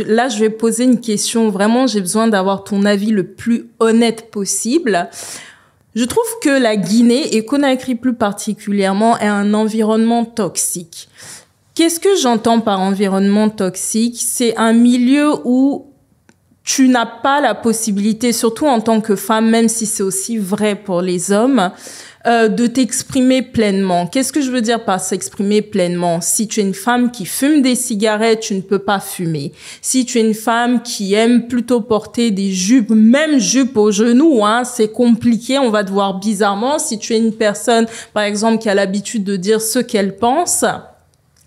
Là, je vais poser une question. Vraiment, j'ai besoin d'avoir ton avis le plus honnête possible. Je trouve que la Guinée, et Conakry plus particulièrement, est un environnement toxique. Qu'est-ce que j'entends par environnement toxique? C'est un milieu où tu n'as pas la possibilité, surtout en tant que femme, même si c'est aussi vrai pour les hommes, de t'exprimer pleinement. Qu'est-ce que je veux dire par s'exprimer pleinement? Si tu es une femme qui fume des cigarettes, tu ne peux pas fumer. Si tu es une femme qui aime plutôt porter des jupes, même jupes aux genoux, c'est compliqué, on va te voir bizarrement. Si tu es une personne, par exemple, qui a l'habitude de dire ce qu'elle pense,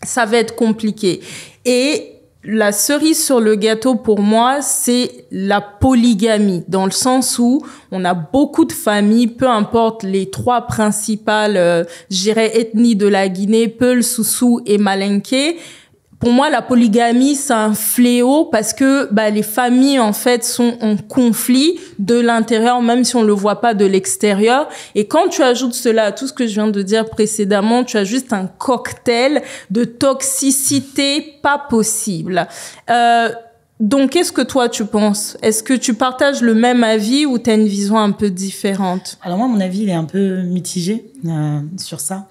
ça va être compliqué. Et la cerise sur le gâteau pour moi, c'est la polygamie, dans le sens où on a beaucoup de familles, peu importe les trois principales, je dirais, ethnies de la Guinée, Peul, Soussou et Malinké. Pour moi, la polygamie, c'est un fléau parce que les familles, en fait, sont en conflit de l'intérieur, même si on le voit pas de l'extérieur. Et quand tu ajoutes cela à tout ce que je viens de dire précédemment, tu as juste un cocktail de toxicité pas possible. Donc, qu'est-ce que toi, tu penses? Est-ce que tu partages le même avis ou tu as une vision un peu différente? Alors moi, mon avis, il est un peu mitigé sur ça.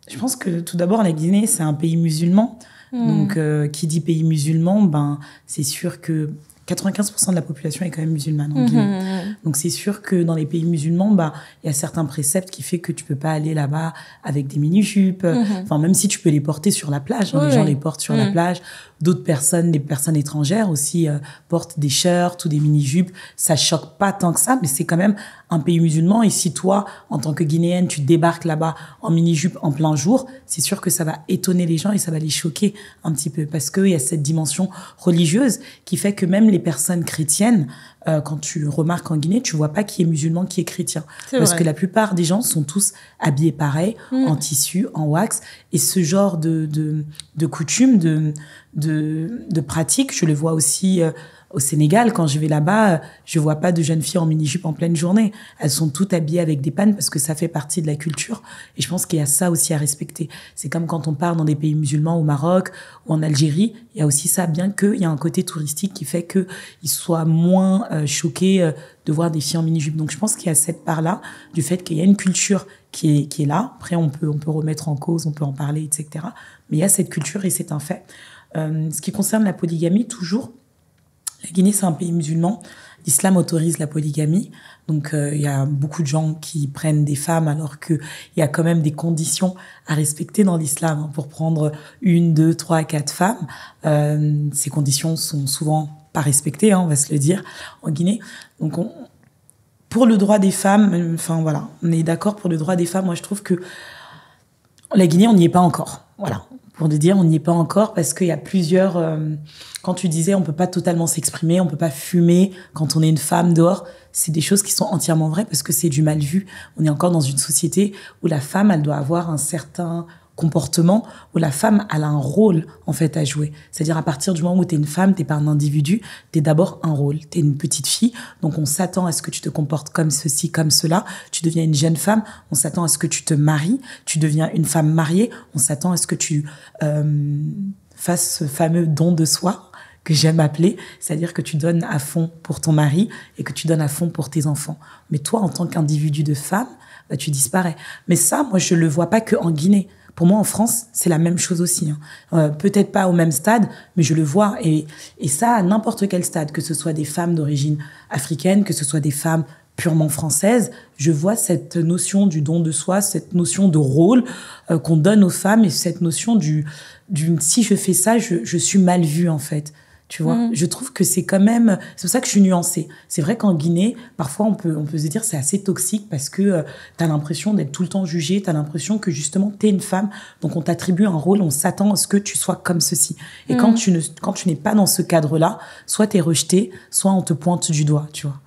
Je pense que tout d'abord, la Guinée, c'est un pays musulman. Donc, qui dit pays musulman, c'est sûr que 95% de la population est quand même musulmane en Guinée. Donc, c'est sûr que dans les pays musulmans, il y a certains préceptes qui fait que tu peux pas aller là-bas avec des mini-jupes. Enfin, même si tu peux les porter sur la plage, les gens les portent sur la plage. D'autres personnes, des personnes étrangères aussi, portent des shirts ou des mini-jupes. Ça choque pas tant que ça, mais c'est quand même un pays musulman. Et si toi, en tant que Guinéenne, tu débarques là-bas en mini-jupe en plein jour, c'est sûr que ça va étonner les gens et ça va les choquer un petit peu. Parce qu'il y a cette dimension religieuse qui fait que même les personnes chrétiennes, quand tu remarques en Guinée, tu vois pas qui est musulman, qui est chrétien. Parce que la plupart des gens sont tous habillés pareil, en tissu, en wax. Et ce genre de coutume, de pratique, je le vois aussi au Sénégal. Quand je vais là-bas, je vois pas de jeunes filles en mini-jupe en pleine journée. Elles sont toutes habillées avec des pannes parce que ça fait partie de la culture. Et je pense qu'il y a ça aussi à respecter. C'est comme quand on part dans des pays musulmans, au Maroc ou en Algérie, il y a aussi ça, bien qu'il y a un côté touristique qui fait qu'ils soient moins choqués de voir des filles en mini-jupe. Donc je pense qu'il y a cette part-là du fait qu'il y a une culture qui est là. Après, on peut remettre en cause, on peut en parler, etc. Mais il y a cette culture et c'est un fait. Ce qui concerne la polygamie, toujours, la Guinée, c'est un pays musulman. L'islam autorise la polygamie. Donc, il y a beaucoup de gens qui prennent des femmes alors qu'il y a quand même des conditions à respecter dans l'islam pour prendre 1, 2, 3, 4 femmes. Ces conditions sont souvent pas respectées, on va se le dire, en Guinée. Donc, pour le droit des femmes, enfin voilà, on est d'accord pour le droit des femmes. Moi, je trouve que la Guinée, on n'y est pas encore. Voilà. Pour te dire, on n'y est pas encore parce qu'il y a plusieurs... quand tu disais, on peut pas totalement s'exprimer, on peut pas fumer quand on est une femme dehors, c'est des choses qui sont entièrement vraies parce que c'est du mal vu. On est encore dans une société où la femme, elle doit avoir un certain comportement, où la femme, elle a un rôle, en fait, à jouer. C'est-à-dire, à partir du moment où t'es une femme, t'es pas un individu, t'es d'abord un rôle. T'es une petite fille, donc on s'attend à ce que tu te comportes comme ceci, comme cela. Tu deviens une jeune femme, on s'attend à ce que tu te maries. Tu deviens une femme mariée, on s'attend à ce que tu fasses ce fameux don de soi, que j'aime appeler, c'est-à-dire que tu donnes à fond pour ton mari et que tu donnes à fond pour tes enfants. Mais toi, en tant qu'individu de femme, tu disparais. Mais ça, moi, je le vois pas que en Guinée. Pour moi, en France, c'est la même chose aussi. Peut-être pas au même stade, mais je le vois. Et ça, à n'importe quel stade, que ce soit des femmes d'origine africaine, que ce soit des femmes purement françaises, je vois cette notion du don de soi, cette notion de rôle qu'on donne aux femmes et cette notion du si je fais ça, je suis mal vue, en fait. Tu vois, je trouve que c'est quand même... C'est pour ça que je suis nuancée. C'est vrai qu'en Guinée, parfois, on peut se dire c'est assez toxique parce que t'as l'impression d'être tout le temps jugée, t'as l'impression que justement, t'es une femme, donc on t'attribue un rôle, on s'attend à ce que tu sois comme ceci. Et quand tu n'es pas dans ce cadre-là, soit t'es rejetée, soit on te pointe du doigt, tu vois.